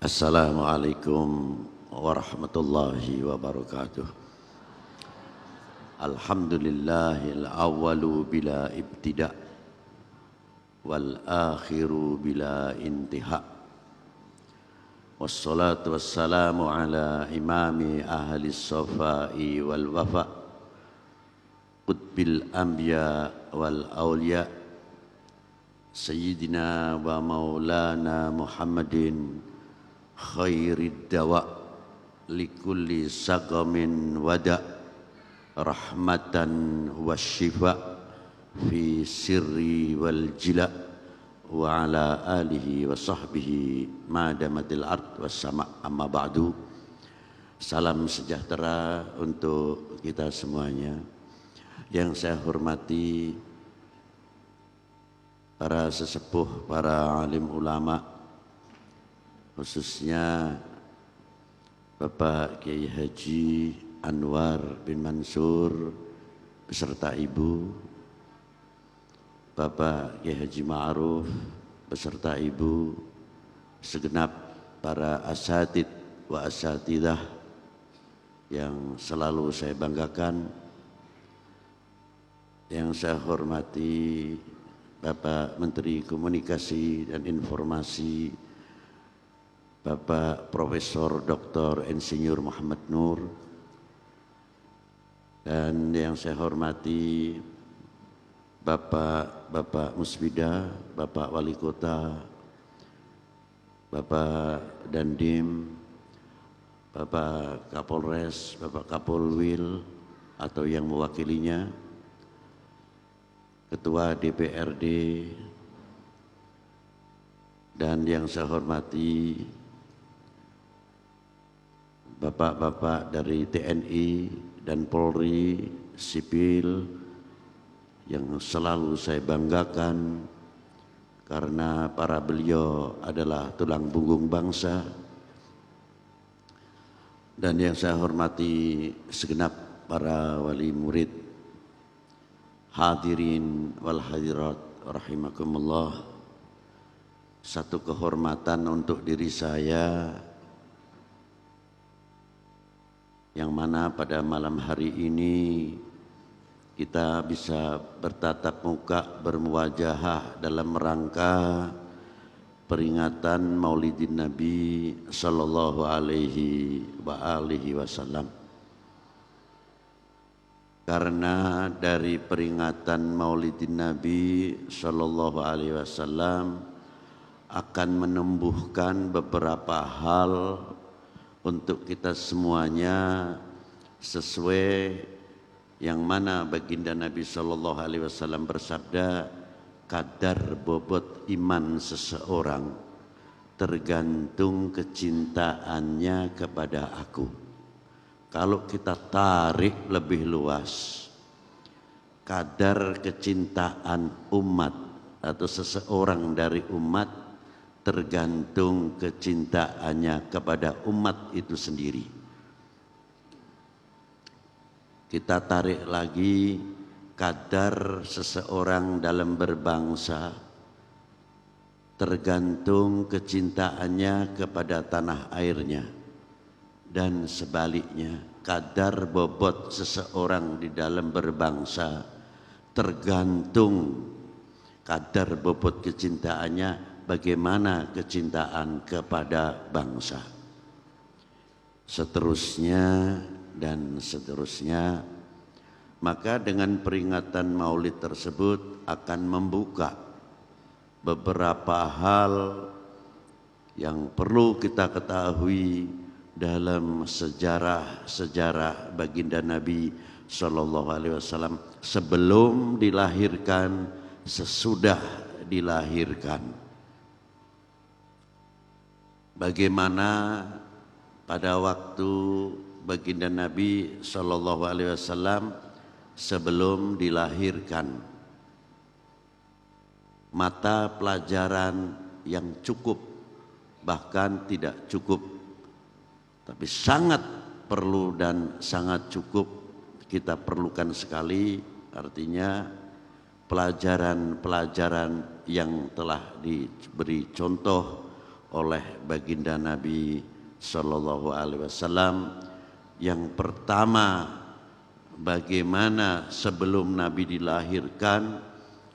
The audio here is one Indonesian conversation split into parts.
Assalamualaikum warahmatullahi wabarakatuh. Alhamdulillahil awwalu bila ibtida' wal akhiru bila intiha'. Wassalatu wassalamu ala imami ahli safai wal wafa' qutbil anbiya wal awliya' Sayyidina wa maulana Muhammadin khairid dawa likulli saqamin wada rahmatan wasyifa fi sirri wal jila wa ala alihi wa sahbihi madamatil ard was sama amma ba'du. Salam sejahtera untuk kita semuanya. Yang saya hormati para sesepuh, para alim ulama, khususnya Bapak Kiai Haji Anwar bin Mansur beserta Ibu, Bapak Kiai Haji Ma'ruf beserta Ibu, segenap para asatid wa asatidah yang selalu saya banggakan. Yang saya hormati Bapak Menteri Komunikasi dan Informasi, Bapak Profesor Dr. Insinyur Muhammad Nur, dan yang saya hormati Bapak Musbida, Bapak Wali Kota, Bapak Dandim, Bapak Kapolres, Bapak Kapolwil atau yang mewakilinya, Ketua DPRD, dan yang saya hormati Bapak-bapak dari TNI dan Polri, sipil yang selalu saya banggakan karena para beliau adalah tulang punggung bangsa. Dan yang saya hormati segenap para wali murid, hadirin wal hadirat rahimakumullah. Satu kehormatan untuk diri saya yang mana pada malam hari ini kita bisa bertatap muka, bermuwajahah dalam rangka peringatan Maulidin Nabi sallallahu alaihi wasallam. Karena dari peringatan Maulidin Nabi sallallahu alaihi wasallam akan menumbuhkan beberapa hal untuk kita semuanya, sesuai yang mana baginda Nabi sallallahu alaihi wasallam bersabda, kadar bobot iman seseorang tergantung kecintaannya kepada aku. Kalau kita tarik lebih luas, kadar kecintaan umat atau seseorang dari umat tergantung kecintaannya kepada umat itu sendiri. Kita tarik lagi, kadar seseorang dalam berbangsa tergantung kecintaannya kepada tanah airnya, dan sebaliknya, kadar bobot seseorang di dalam berbangsa tergantung kadar bobot kecintaannya bagaimana kecintaan kepada bangsa. Seterusnya dan seterusnya. Maka dengan peringatan Maulid tersebut akan membuka beberapa hal yang perlu kita ketahui dalam sejarah baginda Nabi sallallahu alaihi wasallam sebelum dilahirkan, sesudah dilahirkan. Bagaimana pada waktu baginda Nabi sallallahu alaihi wasallam sebelum dilahirkan, mata pelajaran yang cukup, bahkan tidak cukup, tapi sangat perlu dan sangat cukup kita perlukan sekali, artinya pelajaran-pelajaran yang telah diberi contoh oleh baginda Nabi Sallallahu Alaihi Wasallam. Yang pertama, bagaimana sebelum Nabi dilahirkan,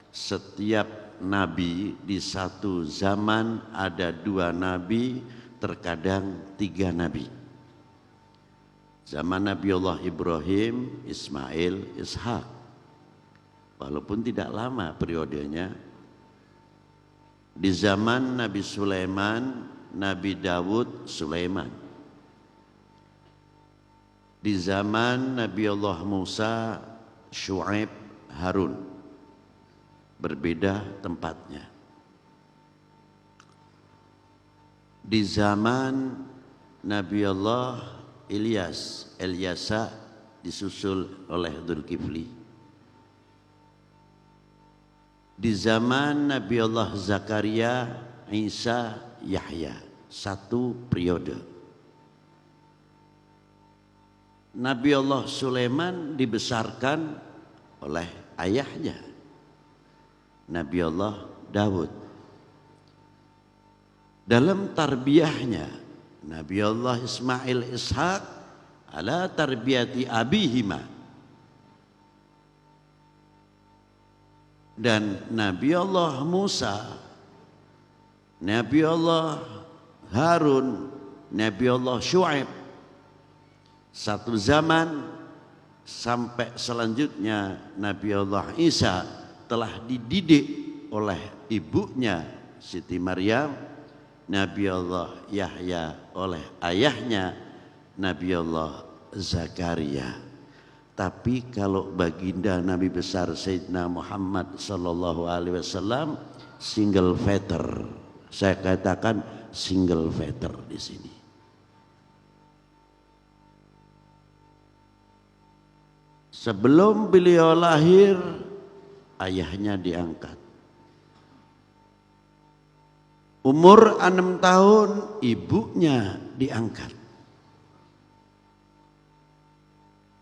setiap Nabi di satu zaman ada 2 Nabi, terkadang 3 Nabi. Zaman Nabi Allah Ibrahim, Ismail, Ishak, walaupun tidak lama periodenya. Di zaman Nabi Sulaiman, Nabi Dawud, Sulaiman. Di zaman Nabi Allah Musa, Syuaib, Harun. Berbeda tempatnya. Di zaman Nabi Allah Ilyasa disusul oleh Dzulkifli. Di zaman Nabi Allah Zakaria, Isa, Yahya, 1 periode. Nabi Allah Sulaiman dibesarkan oleh ayahnya, Nabi Allah Dawud. Dalam tarbiyahnya, Nabi Allah Ismail, Ishak ala tarbiyati abihima. Dan Nabi Allah Musa, Nabi Allah Harun, Nabi Allah Syuaib, satu zaman sampai selanjutnya Nabi Allah Isa telah dididik oleh ibunya Siti Maryam, Nabi Allah Yahya oleh ayahnya Nabi Allah Zakaria. Tapi kalau baginda Nabi besar Sayyidina Muhammad sallallahu alaihi wasallam single feather. Saya katakan single feather di sini. Sebelum beliau lahir, ayahnya diangkat. Umur 6 tahun, ibunya diangkat.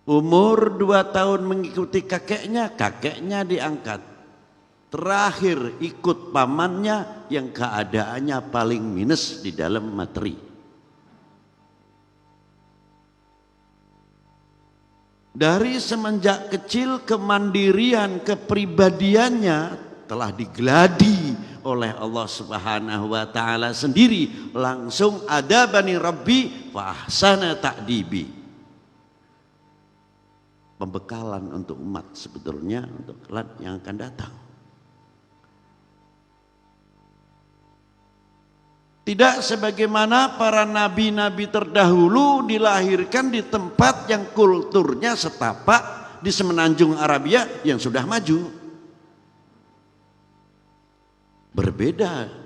Umur 2 tahun mengikuti kakeknya, kakeknya diangkat. Terakhir ikut pamannya yang keadaannya paling minus di dalam materi. Dari semenjak kecil kemandirian kepribadiannya telah digeladi oleh Allah Subhanahu wa taala sendiri. Langsung ada bani Rabbi fa ahsana ta'dibi. Pembekalan untuk umat sebetulnya untuk kelak yang akan datang. Tidak sebagaimana para nabi-nabi terdahulu dilahirkan di tempat yang kulturnya setapak di semenanjung Arabia yang sudah maju. Berbeda.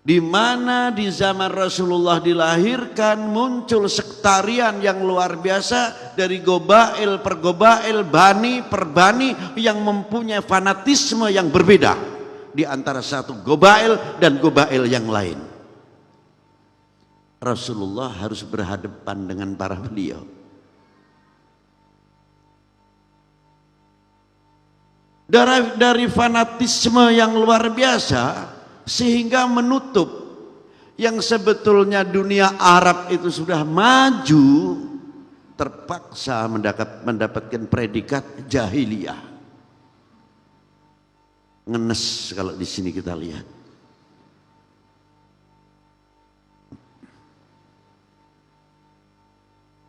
Di mana di zaman Rasulullah dilahirkan muncul sektarian yang luar biasa dari gobail per gobail, bani per bani yang mempunyai fanatisme yang berbeda di antara satu gobail dan gobail yang lain. Rasulullah harus berhadapan dengan para beliau. Dari fanatisme yang luar biasa sehingga menutup yang sebetulnya dunia Arab itu sudah maju, terpaksa mendapatkan predikat jahiliyah. Ngenes kalau di sini kita lihat.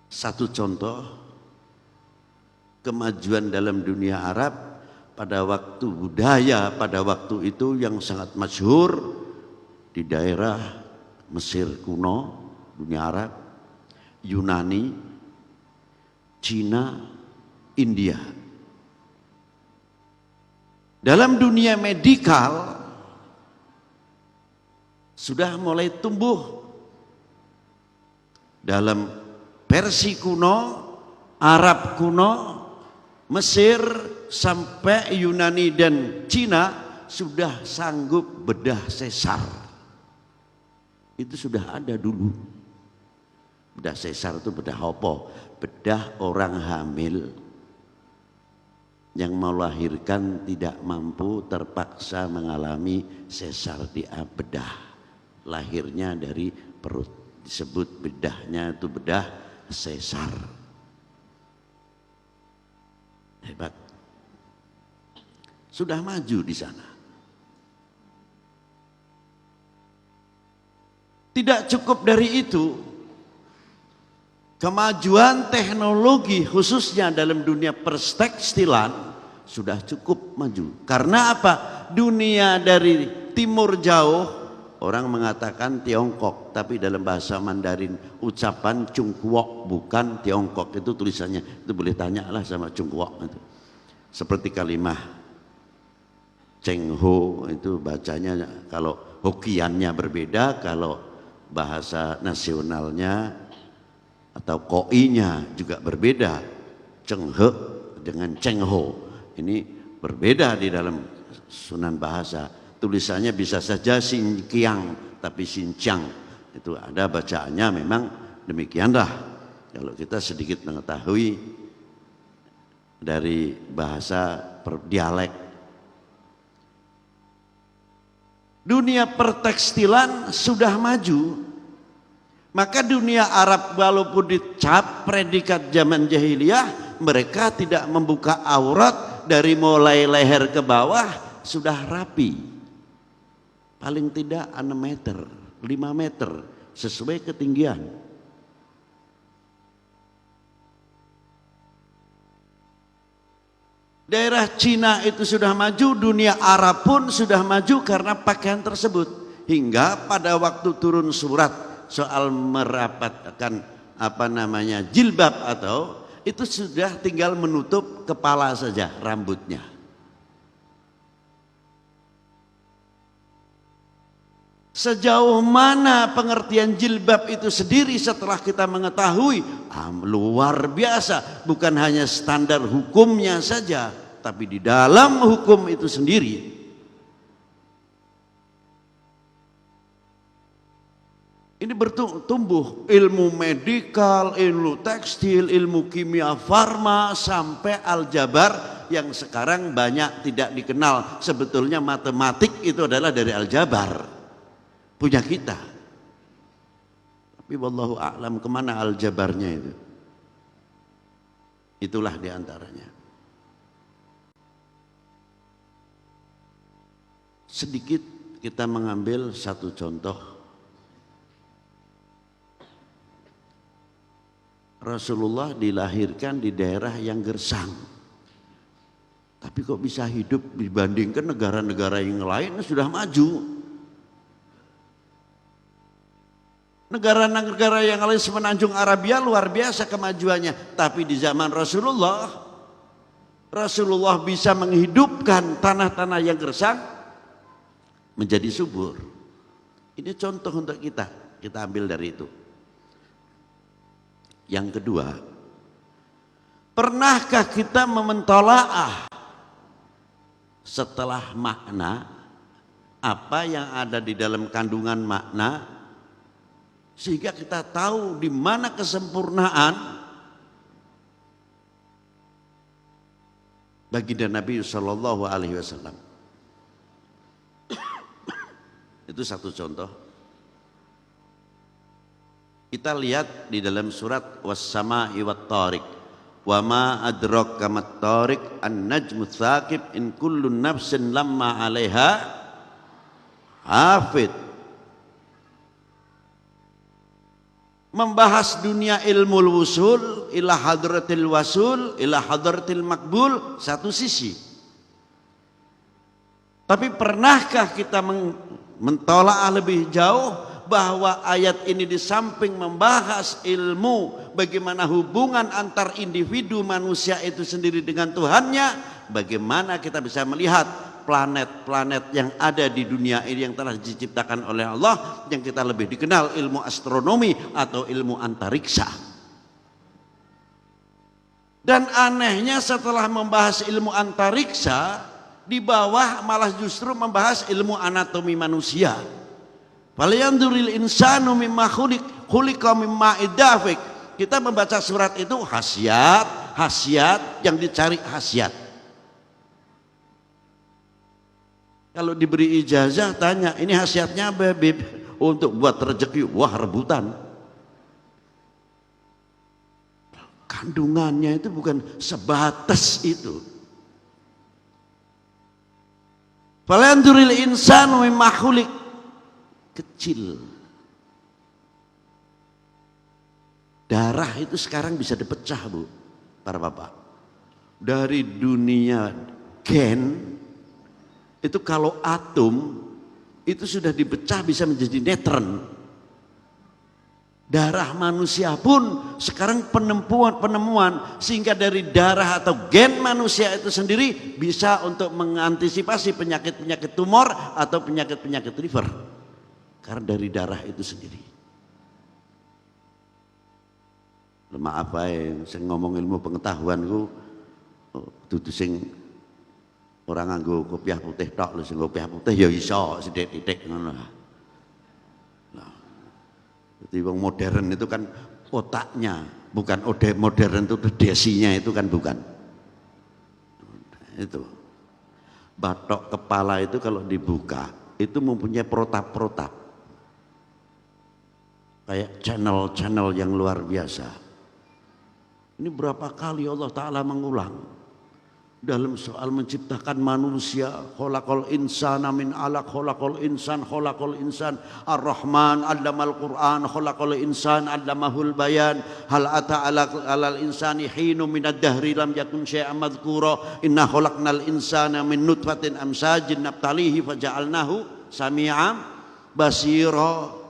Satu contoh kemajuan dalam dunia Arab pada waktu budaya pada waktu itu yang sangat masyhur di daerah Mesir kuno, dunia Arab, Yunani, Cina, India. Dalam dunia medikal sudah mulai tumbuh dalam Persia kuno, Arab kuno, Mesir sampai Yunani dan Cina sudah sanggup bedah sesar. Itu sudah ada dulu. Bedah sesar itu bedah apa? Bedah orang hamil yang melahirkan tidak mampu terpaksa mengalami sesar di bedah. lahirnya dari perut. Disebut bedahnya itu bedah sesar. Hebat. Sudah maju di sana. Tidak cukup dari itu, kemajuan teknologi khususnya dalam dunia perstekstilan sudah cukup maju. Karena apa? Dunia dari timur jauh, orang mengatakan Tiongkok, tapi dalam bahasa Mandarin ucapan Chungkwok, bukan Tiongkok. Itu tulisannya, itu boleh tanyalah sama Chungkwok itu. Seperti kalimah Cheng Ho itu bacanya, kalau Hokiannya berbeda, kalau bahasa nasionalnya atau Koi-nya juga berbeda. Cheng He dengan Cheng Ho ini berbeda di dalam sunan bahasa. Tulisannya bisa saja Sin Kiang, tapi Sin Chiang itu ada bacaannya memang demikianlah. Kalau kita sedikit mengetahui dari bahasa dialek. Dunia pertekstilan sudah maju, maka dunia Arab walaupun dicap predikat zaman jahiliyah, mereka tidak membuka aurat dari mulai leher ke bawah sudah rapi, paling tidak 6 meter, 5 meter sesuai ketinggian. Daerah Cina itu sudah maju, dunia Arab pun sudah maju karena pakaian tersebut. Hingga pada waktu turun surat soal merapatkan jilbab atau itu sudah tinggal menutup kepala saja, rambutnya. Sejauh mana pengertian jilbab itu sendiri setelah kita mengetahui, luar biasa, bukan hanya standar hukumnya saja, tapi di dalam hukum itu sendiri. Ini bertumbuh ilmu medikal, ilmu tekstil, ilmu kimia farma, sampai aljabar yang sekarang banyak tidak dikenal. Sebetulnya matematik itu adalah dari aljabar, punya kita. Tapi wallahu a'lam kemana aljabarnya itu. Itulah diantaranya. Sedikit kita mengambil satu contoh. Rasulullah dilahirkan di daerah yang gersang. Tapi kok bisa hidup dibandingkan negara-negara yang lain sudah maju. Negara-negara yang lain semenanjung Arabia luar biasa kemajuannya. Tapi di zaman Rasulullah bisa menghidupkan tanah-tanah yang gersang menjadi subur. Ini contoh untuk kita ambil dari itu. Yang kedua, pernahkah kita mementolaah setelah makna apa yang ada di dalam kandungan makna, sehingga kita tahu di mana kesempurnaan baginda Nabi Shallallahu Alaihi Wasallam. Itu satu contoh. Kita lihat di dalam surat Was-sama'i wat-tariq. Wa ma adraka mat-tariq an-najmu tsaqib in kullu nafsin lamma 'alaiha hafid. Membahas dunia ilmu wusul ila hadratil wasul ila hadratil makbul satu sisi. Tapi pernahkah kita mentolaah lebih jauh bahwa ayat ini di samping membahas ilmu bagaimana hubungan antar individu manusia itu sendiri dengan Tuhannya, bagaimana kita bisa melihat planet-planet yang ada di dunia ini yang telah diciptakan oleh Allah, yang kita lebih dikenal ilmu astronomi atau ilmu antariksa. Dan anehnya setelah membahas ilmu antariksa, di bawah malah justru membahas ilmu anatomi manusia. Falyanzuril insanu mimma khuliqa mimma idafik. Kita membaca surat itu khasiat yang dicari khasiat. Kalau diberi ijazah tanya, ini khasiatnya apa, Bib? untuk buat rezeki, wah rebutan. Kandungannya itu bukan sebatas itu. Falanzuril insanu mimma khuliq, kecil. Darah itu sekarang bisa dipecah, Bu, para bapak. Dari dunia gen, itu kalau atom itu sudah dipecah bisa menjadi neutron. Darah manusia pun sekarang penemuan sehingga dari darah atau gen manusia itu sendiri bisa untuk mengantisipasi penyakit-penyakit tumor atau penyakit-penyakit liver. Karena dari darah itu sendiri. Maaf ae sing ngomong ilmu pengetahuanku dudu sing ora nganggo kopiah putih tok lho, sing kopiah putih ya iso sithik-sithik ngono. Nah, jadi wong modern itu kan otaknya, bukan modern itu desinya itu kan bukan. Itu. Batok kepala itu kalau dibuka itu mempunyai protap-protap. Kayak channel-channel yang luar biasa. Ini berapa kali Allah Ta'ala mengulang dalam soal menciptakan manusia. Khalaqal insana min alaq, khalaqal insan ar-Rahman allamal Qur'an, khalaqal insan allamahul bayan, hal ata alal insani hinu minad dahri lam yakun syai'an madhkura, inna khalaqnal insana min nutfatin amsajin nabtalihi faja'alnahu sami'an basira.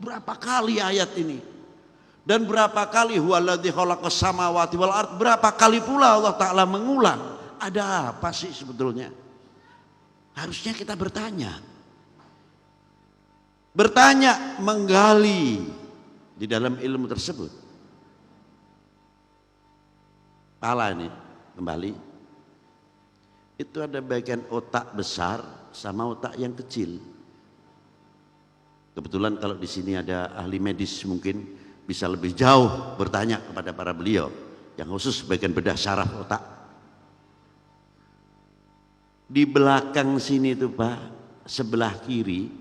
Berapa kali ayat ini? Dan berapa kali huwaladzi khalaqas samawati wal ard, berapa kali pula Allah Ta'ala mengulang. Ada apa sih sebetulnya? Harusnya kita bertanya, menggali di dalam ilmu tersebut. Pala ini kembali, itu ada bagian otak besar sama otak yang kecil. Kebetulan kalau di sini ada ahli medis mungkin bisa lebih jauh bertanya kepada para beliau yang khusus bagian bedah saraf otak. Di belakang sini itu Pak, sebelah kiri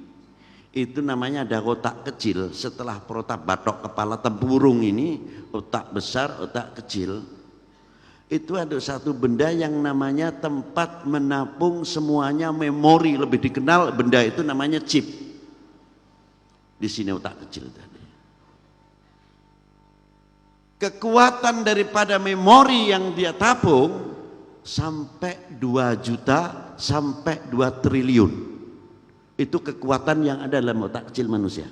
itu namanya ada otak kecil. Setelah protap batok kepala tempurung ini, otak besar, otak kecil, itu ada satu benda yang namanya tempat menampung semuanya memori. Lebih dikenal benda itu namanya chip. Di sini otak kecil tadi. Kekuatan daripada memori yang dia tabung sampai 2 juta sampai 2 triliun. Itu kekuatan yang ada dalam otak kecil manusia.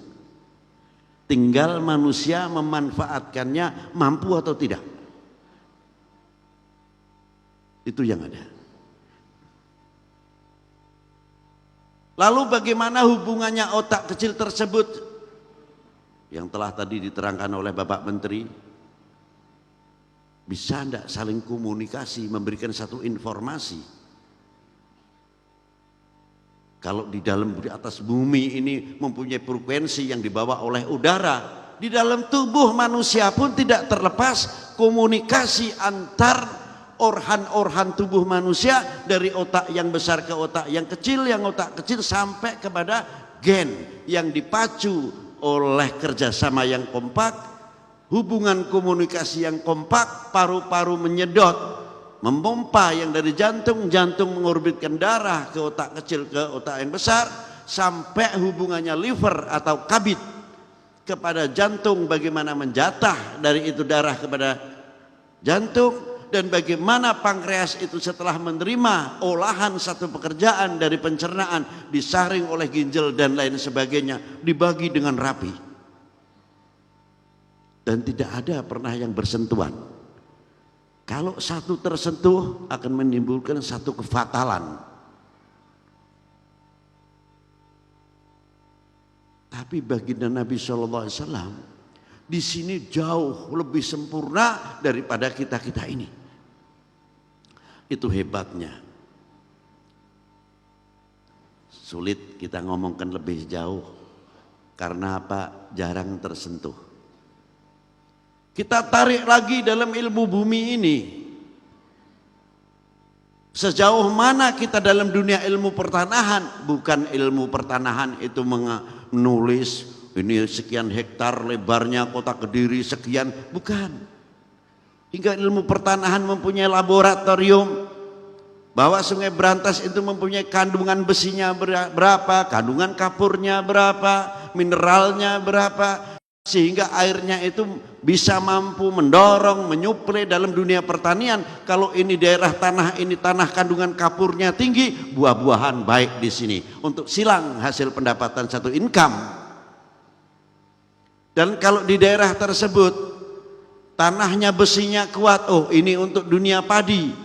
Tinggal manusia memanfaatkannya mampu atau tidak. Itu yang ada. Lalu bagaimana hubungannya otak kecil tersebut yang telah tadi diterangkan oleh Bapak Menteri? Bisa tidak saling komunikasi, memberikan satu informasi? Kalau di atas bumi ini mempunyai frekuensi yang dibawa oleh udara, di dalam tubuh manusia pun tidak terlepas komunikasi antar organ-organ tubuh manusia, dari otak yang besar ke otak yang kecil, yang otak kecil sampai kepada gen yang dipacu oleh kerjasama yang kompak. Hubungan komunikasi yang kompak, paru-paru menyedot, memompa yang dari jantung, jantung mengorbitkan darah ke otak kecil, ke otak yang besar, sampai hubungannya liver atau kabid kepada jantung, bagaimana menjatah dari itu darah kepada jantung, dan bagaimana pankreas itu setelah menerima olahan satu pekerjaan dari pencernaan, disaring oleh ginjal dan lain sebagainya, dibagi dengan rapi. Dan tidak ada pernah yang bersentuhan. Kalau satu tersentuh akan menimbulkan satu kefatalan. Tapi baginda Nabi SAW di sini jauh lebih sempurna daripada kita-kita ini. Itu hebatnya. Sulit kita ngomongkan lebih jauh. Karena apa? Jarang tersentuh. Kita tarik lagi dalam ilmu bumi ini. Sejauh mana kita dalam dunia ilmu pertanahan? Bukan ilmu pertanahan itu menulis ini sekian hektar lebarnya kota Kediri sekian, bukan. Hingga ilmu pertanahan mempunyai laboratorium bahwa Sungai Brantas itu mempunyai kandungan besinya berapa, kandungan kapurnya berapa, mineralnya berapa, sehingga airnya itu bisa mampu mendorong, menyuplai dalam dunia pertanian. Kalau ini daerah tanah ini tanah kandungan kapurnya tinggi, buah-buahan baik di sini untuk silang hasil pendapatan satu income. Dan kalau di daerah tersebut tanahnya besinya kuat, oh ini untuk dunia padi.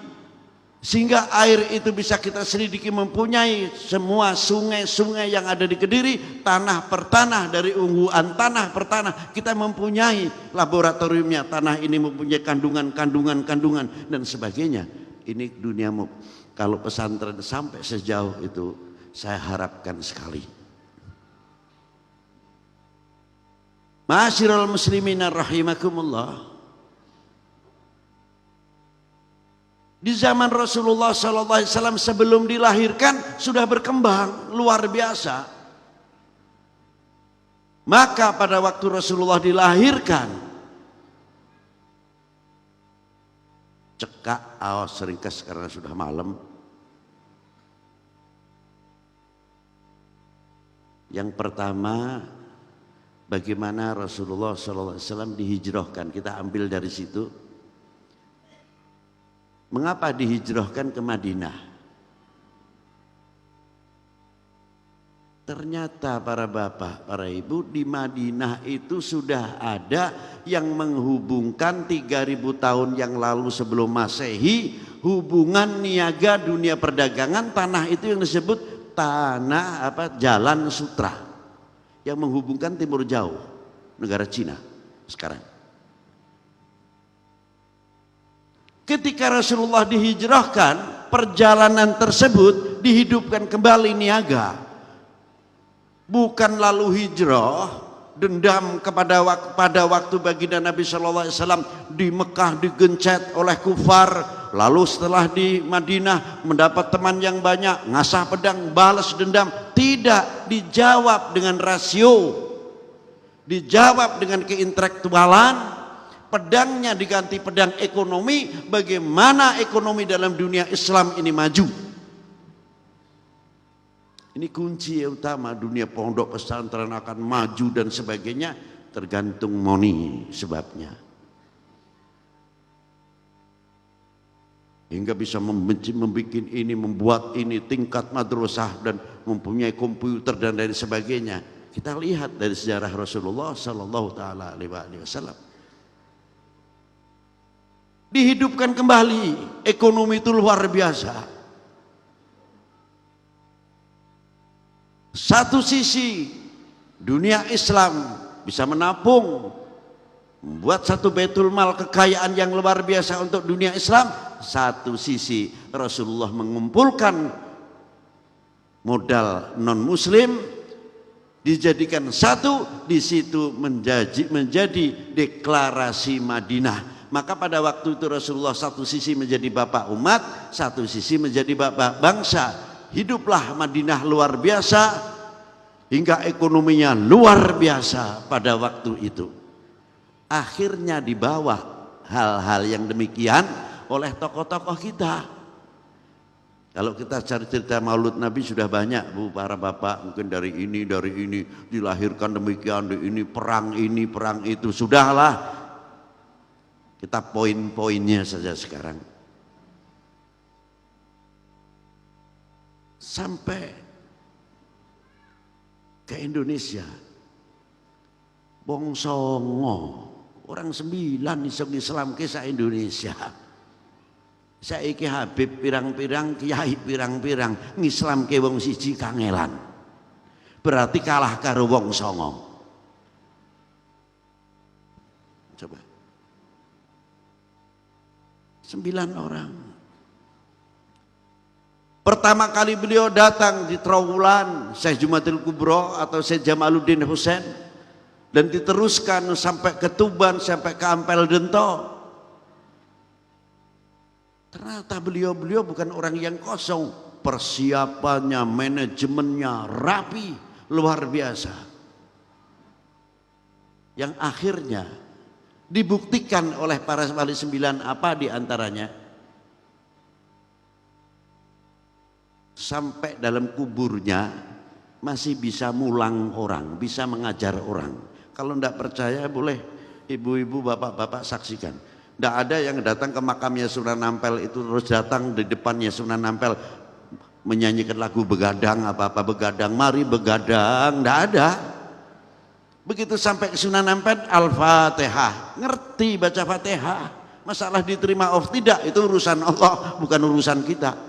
Sehingga air itu bisa kita selidiki, mempunyai semua sungai-sungai yang ada di Kediri, tanah per tanah, dari ungguan tanah per tanah kita mempunyai laboratoriumnya. Tanah ini mempunyai kandungan dan sebagainya. Ini duniamu. Kalau pesantren sampai sejauh itu, saya harapkan sekali. Ma'asyiral muslimina rahimakumullah. Di zaman Rasulullah SAW sebelum dilahirkan sudah berkembang luar biasa. Maka pada waktu Rasulullah dilahirkan, cekak, awas ringkas karena sudah malam. Yang pertama, bagaimana Rasulullah SAW dihijrahkan. Kita ambil dari situ. Mengapa dihijrahkan ke Madinah? Ternyata para bapak, para ibu, di Madinah itu sudah ada yang menghubungkan 3000 tahun yang lalu sebelum Masehi, hubungan niaga dunia perdagangan. Tanah itu yang disebut tanah Jalan Sutra, yang menghubungkan timur jauh, negara Cina sekarang. Ketika Rasulullah dihijrahkan, perjalanan tersebut dihidupkan kembali niaga. Bukan lalu hijrah, dendam pada waktu baginda Nabi SAW di Mekah digencet oleh kufar. Lalu setelah di Madinah mendapat teman yang banyak, ngasah pedang, balas dendam. Tidak dijawab dengan rasio, dijawab dengan keintelektualan. Pedangnya diganti pedang ekonomi. Bagaimana ekonomi dalam dunia Islam ini maju? Ini kunci yang utama. Dunia pondok pesantren akan maju dan sebagainya, tergantung money sebabnya. Hingga bisa membuat ini, membuat ini tingkat madrasah dan mempunyai komputer dan lain sebagainya. Kita lihat dari sejarah Rasulullah Sallallahu Taala Alaihi Wasallam. Dihidupkan kembali, ekonomi itu luar biasa. Satu sisi dunia Islam bisa menabung, membuat satu baitul mal kekayaan yang luar biasa untuk dunia Islam. Satu sisi Rasulullah mengumpulkan modal non muslim, dijadikan satu, di situ menjadi deklarasi Madinah. Maka pada waktu itu Rasulullah satu sisi menjadi bapak umat, satu sisi menjadi bapak bangsa. Hiduplah Madinah luar biasa, hingga ekonominya luar biasa pada waktu itu. Akhirnya di bawah hal-hal yang demikian oleh tokoh-tokoh kita. Kalau kita cari cerita Maulud Nabi sudah banyak, Bu, para bapak, mungkin dari ini dilahirkan demikian, ini perang itu, sudahlah. Kita poin-poinnya saja sekarang. Sampai ke Indonesia, Wong Songo, orang 9 isong Islam kisah Indonesia. Saiki Habib pirang-pirang, kiai pirang-pirang, ngislam ke wong siji kangelan. Berarti kalah karo Wong Songo. Coba. 9 orang. Pertama kali beliau datang di Trawulan, Syekh Jumatil Kubro atau Syekh Jamaluddin Husain, dan diteruskan sampai ke Tuban, sampai ke Ampel Dento. Ternyata beliau bukan orang yang kosong, persiapannya, manajemennya rapi, luar biasa. yang akhirnya dibuktikan oleh para wali sembilan apa diantaranya? Sampai dalam kuburnya masih bisa mulang orang, bisa mengajar orang. Kalau tidak percaya boleh ibu-ibu, bapak-bapak saksikan. Tidak ada yang datang ke makamnya Sunan Ampel itu terus datang di depannya Sunan Ampel menyanyikan lagu begadang apa-apa begadang, mari begadang, tidak ada. Begitu sampai ke Sunan Ampel Al-Fatihah, ngerti baca Fatihah. Masalah diterima of tidak itu urusan Allah, bukan urusan kita.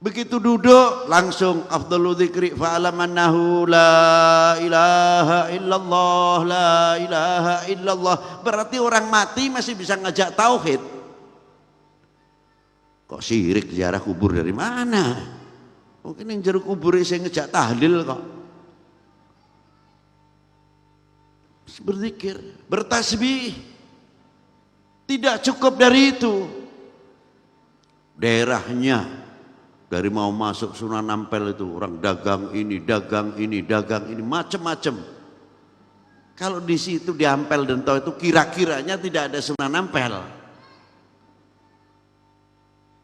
Begitu duduk langsung afdalu dzikri fa'alamannahu la ilaha illallah, la ilaha illallah. Berarti orang mati masih bisa ngajak tauhid. Kok syirik ziarah kubur dari mana? Mungkin yang jero kubur saya ngejak tahlil kok. Berzikir, bertasbih. Tidak cukup dari itu. Daerahnya dari mau masuk Sunan Ampel itu orang dagang ini, dagang ini, dagang ini, macam-macam. Kalau di situ di Ampel Dento itu kira-kiranya tidak ada Sunan Ampel.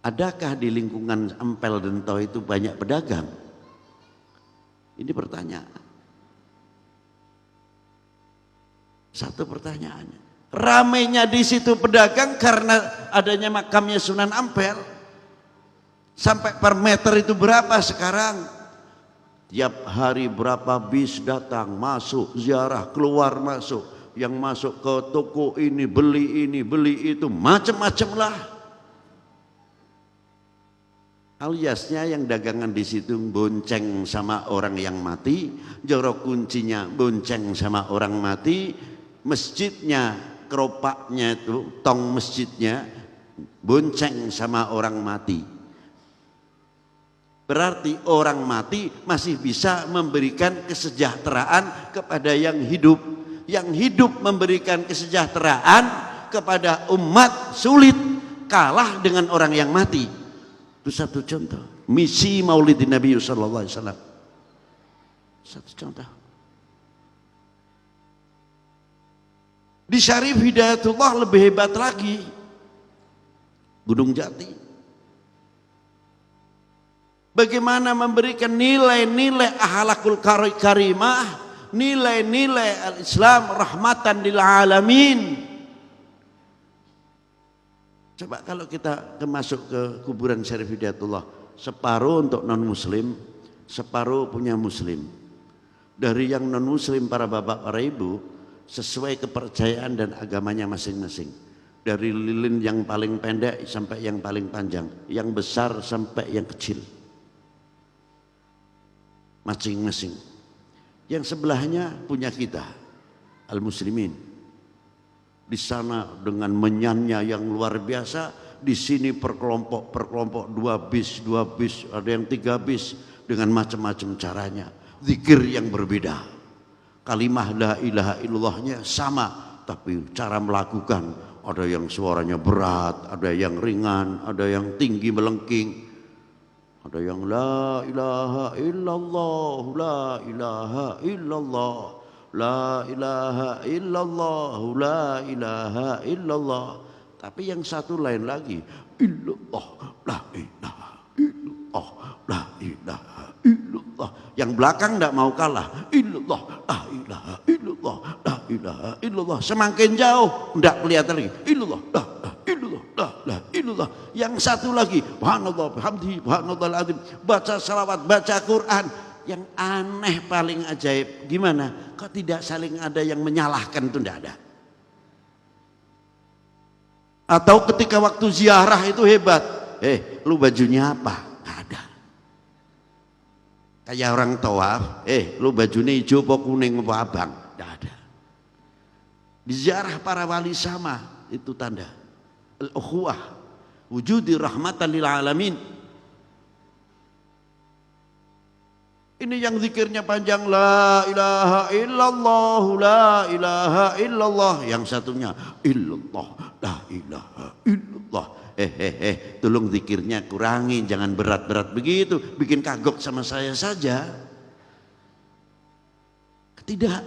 Adakah di lingkungan Ampel Dento itu banyak pedagang? Ini pertanyaan. Satu pertanyaannya. Ramainya di situ pedagang karena adanya makamnya Sunan Ampel. Sampai per meter itu berapa sekarang? Tiap hari berapa bis datang, masuk, ziarah, keluar masuk. Yang masuk ke toko ini, beli itu, macam-macam lah. Aliasnya yang dagangan di situ bonceng sama orang yang mati, jorok kuncinya bonceng sama orang mati, masjidnya, keropaknya itu, tong masjidnya bonceng sama orang mati. Berarti orang mati masih bisa memberikan kesejahteraan kepada yang hidup. Yang hidup memberikan kesejahteraan kepada umat sulit kalah dengan orang yang mati. Itu satu contoh. Misi Maulidin Nabi sallallahu alaihi wasallam. Satu contoh. Di Syarif Hidayatullah lebih hebat lagi. Gunung Jati. Bagaimana memberikan nilai-nilai akhlakul karimah, nilai-nilai al-Islam rahmatan lil alamin. Coba kalau kita masuk ke kuburan Syarif Hidayatullah, separuh untuk non muslim, separuh punya muslim. Dari yang non muslim para bapak para ibu sesuai kepercayaan dan agamanya masing-masing. Dari lilin yang paling pendek sampai yang paling panjang, yang besar sampai yang kecil. Masing-masing. Yang sebelahnya punya kita, al-muslimin. Di sana dengan menyannya yang luar biasa, di sini per kelompok 2 bis, ada yang 3 bis dengan macam-macam caranya. Zikir yang berbeda. Kalimah la ilaha illallahnya sama, tapi cara melakukan ada yang suaranya berat, ada yang ringan, ada yang tinggi melengking. Ada yang la ilaha illallah, la ilaha illallah, la ilaha illallah, la ilaha illallah. Tapi yang satu lain lagi, illallah, la ilaha illallah, la ilaha illallah. Yang belakang tidak mau kalah, illallah, la ilaha illallah, la ilaha illallah. Semakin jauh tidak kelihatan lagi, illallah, la illallah, la illallah. Yang satu lagi, subhanallah, bihamdihi, subhanallahil azim, baca salawat, baca Quran. Yang aneh paling ajaib, gimana? Kok tidak saling ada yang menyalahkan, itu tidak ada. Atau ketika waktu ziarah itu hebat, lu bajunya apa? Nggak ada. Kayak orang tawaf, lu bajunya hijau apa kuning apa abang? Nggak ada. Di ziarah para wali sama, itu tanda al-ukhuwah, wujudi rahmatan lil alamin. Ini yang zikirnya panjang, la ilaha illallah, la ilaha illallah. Yang satunya illallah, la ilaha illallah. Tolong zikirnya kurangi, jangan berat-berat begitu, bikin kagok sama saya saja. Tidak.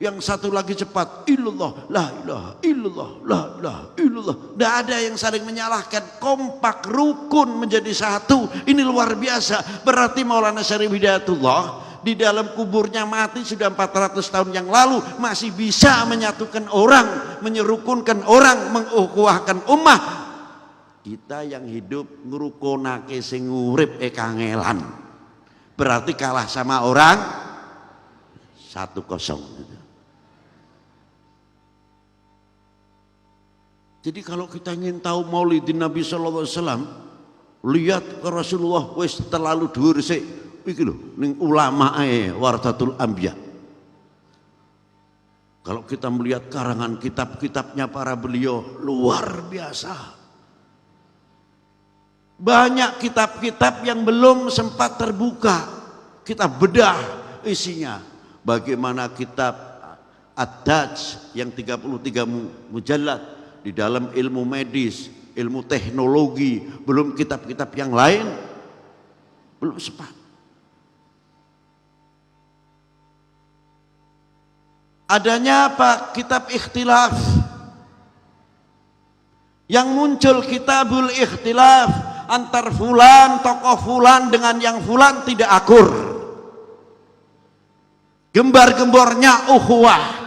Yang satu lagi cepat, illallah, la ilaha illallah, la ilaha illallah. Tidak ada yang saling menyalahkan, kompak, rukun menjadi satu. Ini luar biasa. Berarti Maulana Syarif Hidayatullah di dalam kuburnya mati sudah 400 tahun yang lalu masih bisa menyatukan orang, menyerukunkan orang, mengukuhkan ummah. Kita yang hidup ngrukunake sing urip kangelan. Berarti kalah sama orang 1-0. Jadi kalau kita ingin tahu maulidin Nabi sallallahu alaihi wasallam, lihat ke Rasulullah wis terlalu dhuwur sik iki lho ning ulamae Warathatul Anbiya. Kalau kita melihat karangan kitab-kitabnya para beliau luar biasa. Banyak kitab-kitab yang belum sempat terbuka. Kita bedah isinya. Bagaimana kitab Ad-Daj yang 33 mujallad di dalam ilmu medis, ilmu teknologi, belum kitab-kitab yang lain, belum sempat. Adanya apa? Kitab ikhtilaf. Yang muncul kitabul ikhtilaf antar fulan, tokoh fulan dengan yang fulan tidak akur. Gembar-gembornya ukhuwah.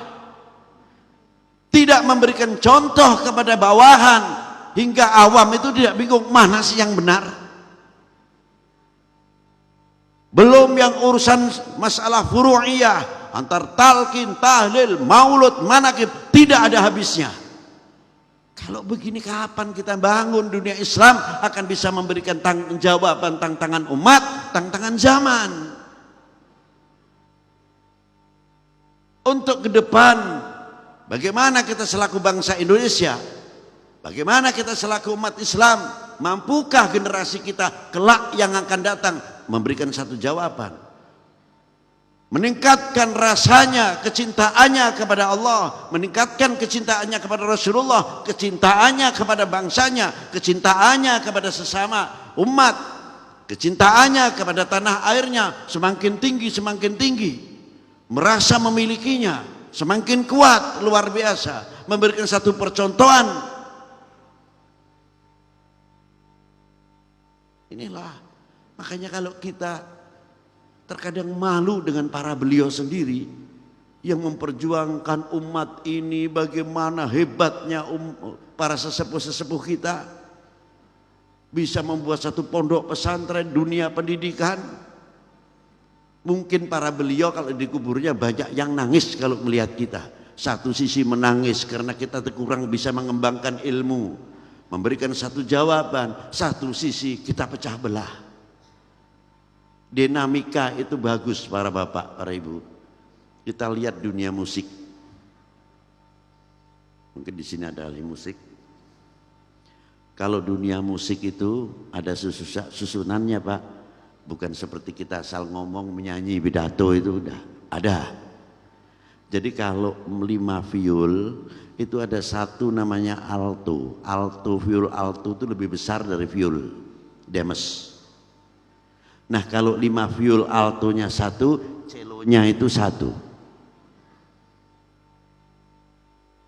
Tidak memberikan contoh kepada bawahan hingga awam itu tidak bingung mana sih yang benar. Belum yang urusan masalah furu'iyah antar talqin, tahlil, maulud, manaqib tidak ada habisnya. Kalau begini kapan kita bangun dunia Islam akan bisa memberikan tanggung jawab tantangan umat, tantangan zaman. Untuk ke depan, bagaimana kita selaku bangsa Indonesia, bagaimana kita selaku umat Islam, mampukah generasi kita kelak yang akan datang memberikan satu jawaban, meningkatkan rasanya, kecintaannya kepada Allah, meningkatkan kecintaannya kepada Rasulullah, kecintaannya kepada bangsanya, kecintaannya kepada sesama umat, kecintaannya kepada tanah airnya semakin tinggi, merasa memilikinya semakin kuat, luar biasa, memberikan satu percontohan. Inilah makanya kalau kita terkadang malu dengan para beliau sendiri yang memperjuangkan umat ini, bagaimana hebatnya para sesepuh-sesepuh kita bisa membuat satu pondok pesantren dunia pendidikan. Mungkin para beliau kalau di kuburnya banyak yang nangis kalau melihat kita. Satu sisi menangis karena kita kurang bisa mengembangkan ilmu, memberikan satu jawaban. Satu sisi kita pecah belah. Dinamika itu bagus para bapak, para ibu. Kita lihat dunia musik. Mungkin di sini ada ahli musik. Kalau dunia musik itu ada susunannya Pak. Bukan seperti kita asal ngomong, menyanyi, pidato itu udah ada. Jadi kalau 5 viol itu ada satu namanya alto. Viol alto itu lebih besar dari viol demes. Nah kalau 5 viol altonya 1, celonya itu 1.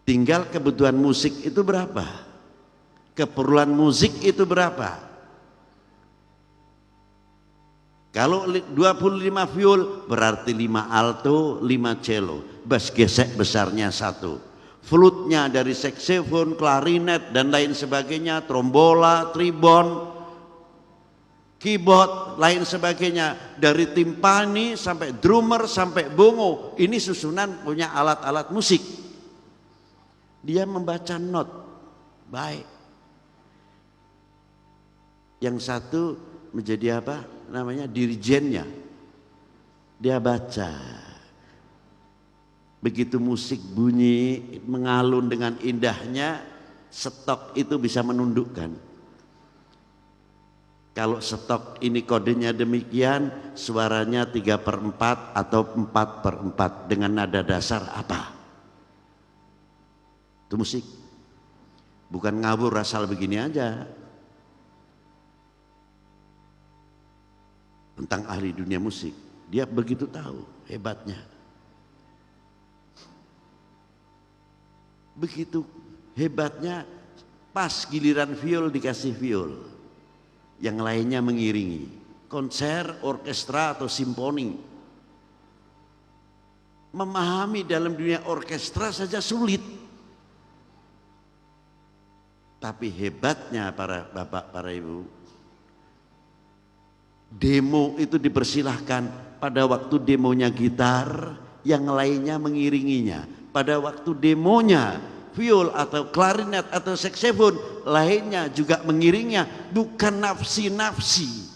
Tinggal kebutuhan musik itu berapa? Keperluan musik itu berapa? Kalau 25 viol berarti 5 alto, 5 cello. Bass gesek besarnya 1. Flutnya dari saksofon, klarinet dan lain sebagainya, trombola, tribon, keyboard, lain sebagainya. Dari timpani sampai drummer sampai bongo. Ini susunan punya alat-alat musik. Dia membaca not. Baik. Yang satu menjadi apa? Namanya dirijennya, dia baca. Begitu musik bunyi mengalun dengan indahnya, stok itu bisa menundukkan. Kalau stok ini kodenya demikian, suaranya 3/4 atau 4/4 dengan nada dasar apa? Itu musik. Bukan ngawur asal begini aja. Tentang ahli dunia musik, dia begitu tahu hebatnya. Begitu hebatnya, pas giliran viol dikasih viol, yang lainnya mengiringi. Konser, orkestra atau simfoni. Memahami dalam dunia orkestra saja sulit. Tapi hebatnya para bapak, para ibu, demo itu dipersilahkan. Pada waktu demonya gitar, yang lainnya mengiringinya. Pada waktu demonya viol atau klarinet atau saksofon, lainnya juga mengiringnya, bukan nafsi-nafsi.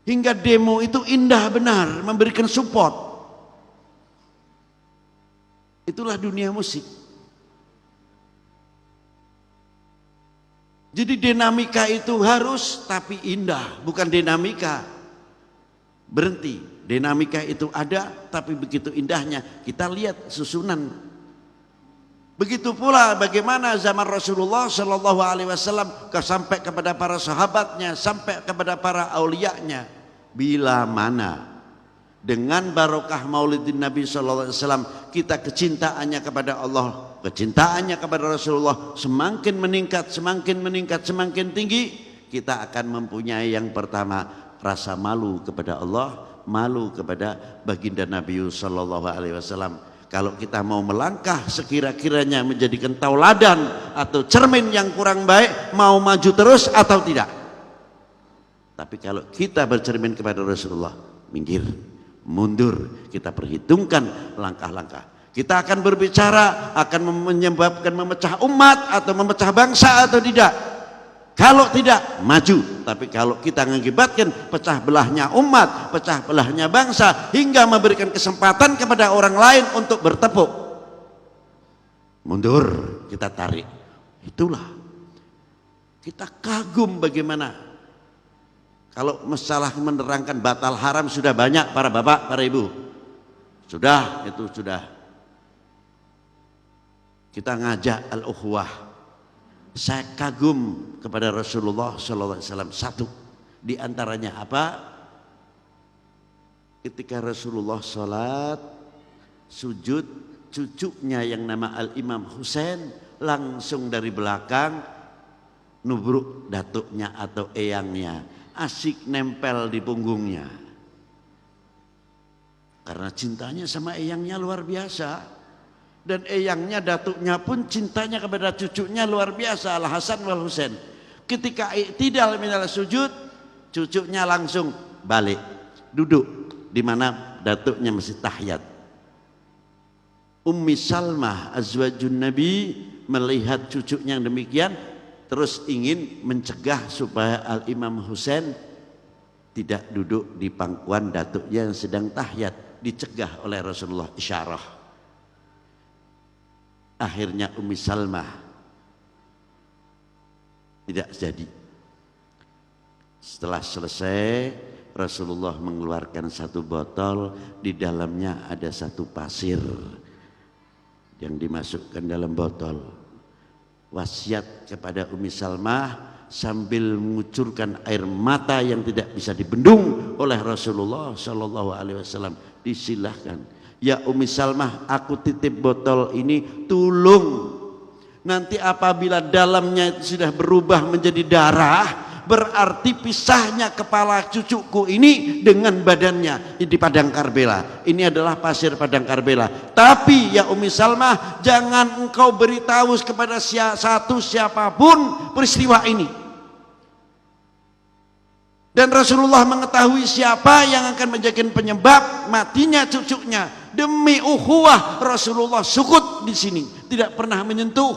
Hingga demo itu indah benar, memberikan support. Itulah dunia musik. Jadi dinamika itu harus, tapi indah, bukan dinamika berhenti. Dinamika itu ada, tapi begitu indahnya. Kita lihat susunan. Begitu pula bagaimana zaman Rasulullah Shallallahu Alaihi Wasallam sampai kepada para sahabatnya, sampai kepada para aulianya. Bila mana dengan barokah Maulidin Nabi Shallallahu Alaihi Wasallam kita kecintaannya kepada Allah, kecintaannya kepada Rasulullah semakin meningkat, semakin meningkat, semakin tinggi, kita akan mempunyai yang pertama rasa malu kepada Allah, malu kepada baginda Nabi Sallallahu Alaihi Wasallam. Kalau kita mau melangkah sekira-kiranya menjadikan tauladan atau cermin yang kurang baik, mau maju terus atau tidak. Tapi kalau kita bercermin kepada Rasulullah, minggir, mundur, kita perhitungkan langkah-langkah. Kita akan berbicara, akan menyebabkan memecah umat atau memecah bangsa atau tidak. Kalau tidak, maju. Tapi kalau kita mengakibatkan pecah belahnya umat, pecah belahnya bangsa, hingga memberikan kesempatan kepada orang lain untuk bertepuk, mundur, kita tarik. Itulah. Kita kagum bagaimana. Kalau masalah menerangkan batal haram sudah banyak para bapak, para ibu. Sudah, itu sudah. Kita ngajak al-ukhuwah. Saya kagum kepada Rasulullah Sallallahu Alaihi Wasallam. Satu di antaranya apa? Ketika Rasulullah sholat sujud, cucunya yang nama Al-Imam Husain langsung dari belakang nubruk datuknya atau eyangnya, asik nempel di punggungnya. Karena cintanya sama eyangnya luar biasa. Dan eyangnya, datuknya pun cintanya kepada cucunya luar biasa, Al-Hasan wal Husain. Ketika i'tidal minal sujud, cucunya langsung balik, duduk di mana datuknya masih tahiyat. Ummi Salmah azwajun Nabi melihat cucunya yang demikian, terus ingin mencegah supaya Al-Imam Husain tidak duduk di pangkuan datuknya yang sedang tahiyat. Dicegah oleh Rasulullah, isyarah. Akhirnya Ummi Salmah tidak jadi. Setelah selesai, Rasulullah mengeluarkan satu botol, di dalamnya ada satu pasir yang dimasukkan dalam botol. Wasiat kepada Ummi Salmah sambil mengucurkan air mata yang tidak bisa dibendung oleh Rasulullah Shallallahu Alaihi Wasallam. Disilahkan. Ya Ummi Salmah, aku titip botol ini, tolong nanti apabila dalamnya itu sudah berubah menjadi darah, berarti pisahnya kepala cucuku ini dengan badannya di padang Karbela. Ini adalah pasir padang Karbela. Tapi ya Ummi Salmah, jangan engkau beritahu kepada siapapun peristiwa ini. Dan Rasulullah mengetahui siapa yang akan menjadi penyebab matinya cucunya. Demi ukhuwah, Rasulullah sukut di sini, tidak pernah menyentuh.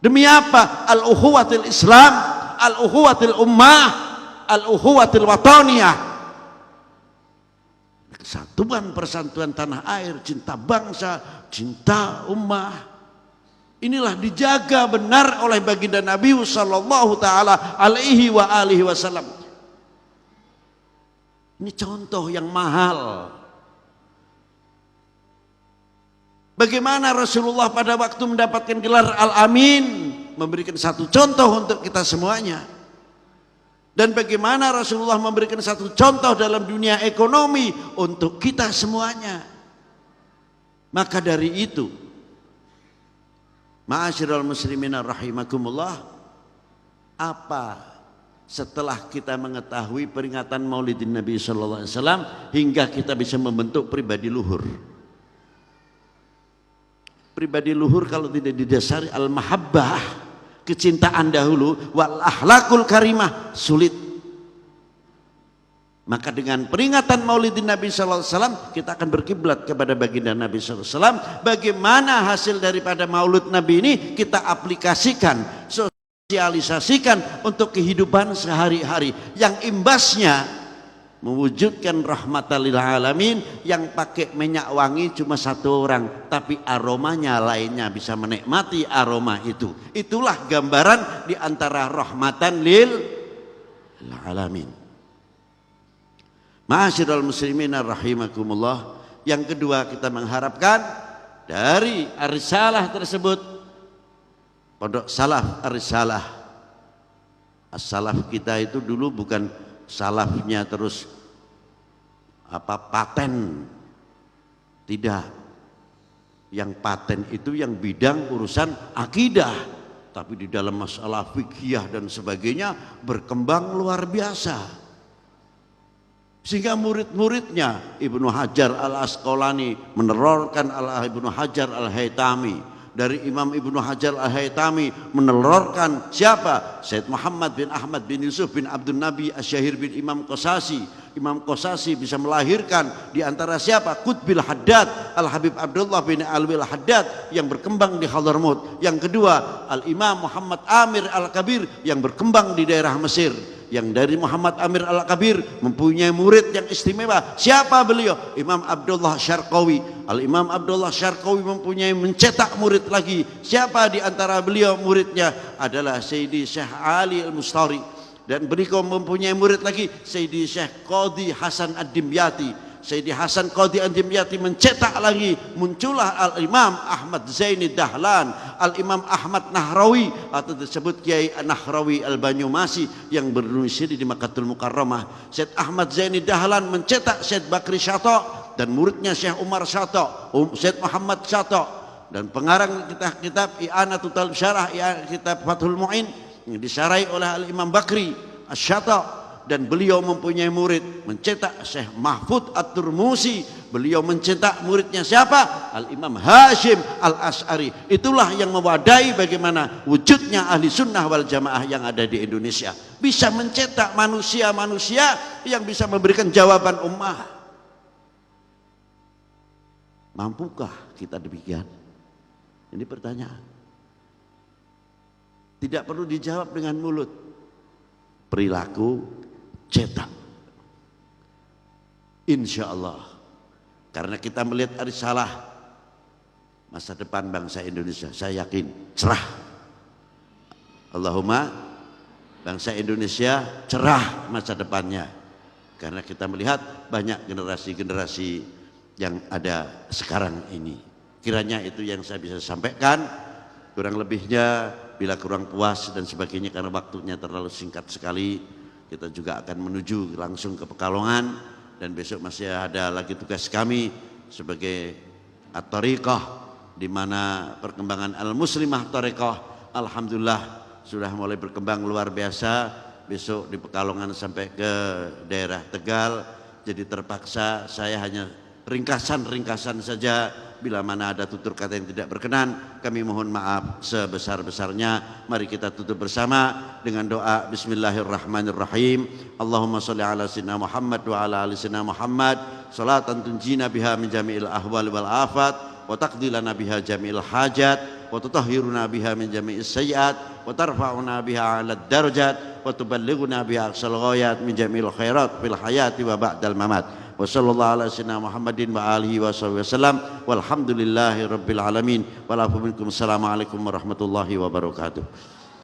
Demi apa? Al-ukhuwatil Islam, al-ukhuwatil ummah, al-ukhuwatil wataniyah. Kesatuan persatuan tanah air, cinta bangsa, cinta ummah. Inilah dijaga benar oleh baginda Nabi sallallahu taala alaihi wa alihi wasallam. Ini contoh yang mahal. Bagaimana Rasulullah pada waktu mendapatkan gelar Al-Amin, memberikan satu contoh untuk kita semuanya. Dan bagaimana Rasulullah memberikan satu contoh dalam dunia ekonomi untuk kita semuanya. Maka dari itu, Ma'asyiral muslimina rahimakumullah, apa setelah kita mengetahui peringatan Maulidin Nabi sallallahu alaihi wasallam hingga kita bisa membentuk pribadi luhur? Pribadi luhur kalau tidak didasari al-mahabbah, kecintaan dahulu, wal akhlakul karimah, sulit. Maka dengan peringatan Maulidin Nabi sallallahu alaihi wasallam kita akan berkiblat kepada baginda Nabi sallallahu alaihi wasallam. Bagaimana hasil daripada Maulid Nabi ini kita aplikasikan, sosialisasikan untuk kehidupan sehari-hari yang imbasnya mewujudkan rahmatan lil alamin. Yang pakai minyak wangi cuma satu orang, tapi aromanya lainnya bisa menikmati aroma itu. Itulah gambaran di antara rahmatan lil alamin. Ma'asyiral muslimin rahimakumullah, yang kedua kita mengharapkan dari ar-risalah tersebut, pondok salaf ar-risalah. As-salaf kita itu dulu bukan salafnya terus paten, tidak. Yang paten itu yang bidang urusan akidah, tapi di dalam masalah fikih dan sebagainya berkembang luar biasa. Sehingga murid-muridnya Ibnu Hajar al-Asqalani menerorkan Ibnu Hajar al-Haytami, dari Imam Ibnu Hajar al-Haytami menerorkan siapa? Said Muhammad bin Ahmad bin Yusuf bin Abdul Nabi Asyahir bin Imam Qasasi. Imam Qasasi bisa melahirkan di antara siapa? Qutbil Haddad, Al-Habib Abdullah bin Alwi al-Haddad yang berkembang di Hadramaut. Yang kedua Al-Imam Muhammad Amir al-Kabir yang berkembang di daerah Mesir. Yang dari Muhammad Amir al-Kabir mempunyai murid yang istimewa. Siapa beliau? Imam Abdullah Syarqawi. Al-Imam Abdullah Syarqawi mempunyai mencetak murid lagi. Siapa di antara beliau muridnya? Adalah Sayyidi Syekh Ali al-Mustari. Dan beliau mempunyai murid lagi, Sayyidi Syekh Qadhi Hasan ad-Dimyati. Sayyidi Hasan Qadhi ad-Dimyati mencetak lagi, muncullah Al-Imam Ahmad Zaini Dahlan, Al-Imam Ahmad Nahrawi atau disebut Kiai Nahrawi Al-Banyumasi yang berdomisili di Makkahul Mukarramah. Syekh Ahmad Zaini Dahlan mencetak Syekh Bakri Syato dan muridnya Syekh Umar Syato, Syekh Muhammad Syato, dan pengarang kitab I'anatul Talib Syarah, kitab Fathul Mu'in yang disarai oleh Al-Imam Bakri Asy-Syato. Dan beliau mempunyai murid mencetak Syekh Mahfud At-Turmusi. Beliau mencetak muridnya siapa? Al-Imam Hashim Al-Ash'ari. Itulah yang mewadai bagaimana wujudnya ahli sunnah wal jamaah yang ada di Indonesia. Bisa mencetak manusia-manusia yang bisa memberikan jawaban ummah. Mampukah kita demikian? Ini pertanyaan. Tidak perlu dijawab dengan mulut. Perilaku cetak, insya Allah. Karena kita melihat ar-risalah, masa depan bangsa Indonesia saya yakin cerah. Allahumma bangsa Indonesia cerah masa depannya, karena kita melihat banyak generasi-generasi yang ada sekarang ini. Kiranya itu yang saya bisa sampaikan. Kurang lebihnya bila kurang puas dan sebagainya karena waktunya terlalu singkat sekali, kita juga akan menuju langsung ke Pekalongan, dan besok masih ada lagi tugas kami sebagai at-thariqah, di mana perkembangan al-muslimah thariqah alhamdulillah sudah mulai berkembang luar biasa. Besok di Pekalongan sampai ke daerah Tegal, jadi terpaksa saya hanya ringkasan-ringkasan saja. Bila mana ada tutur kata yang tidak berkenan, kami mohon maaf sebesar-besarnya. Mari kita tutup bersama dengan doa Bismillahirrahmanirrahim. Allahumma sholli ala sayyidina Muhammad wa ala ali sayyidina Muhammad salatan tunjina biha min jami'il ahwal wal afat wa taqdi lana biha jami'il hajat wa tutahhiruna biha min jami'is sayyiat wa tarfa'una biha 'alad darajat wa tuballighuna biha aqsal ghayat min jami'il khairat fil hayati wa ba'dal mamat. Wa sallallahu ala sayyidina Muhammadin wa alihi wa sahbihi wasallam walhamdulillahi rabbil alamin. Assalamualaikum warahmatullahi wabarakatuh.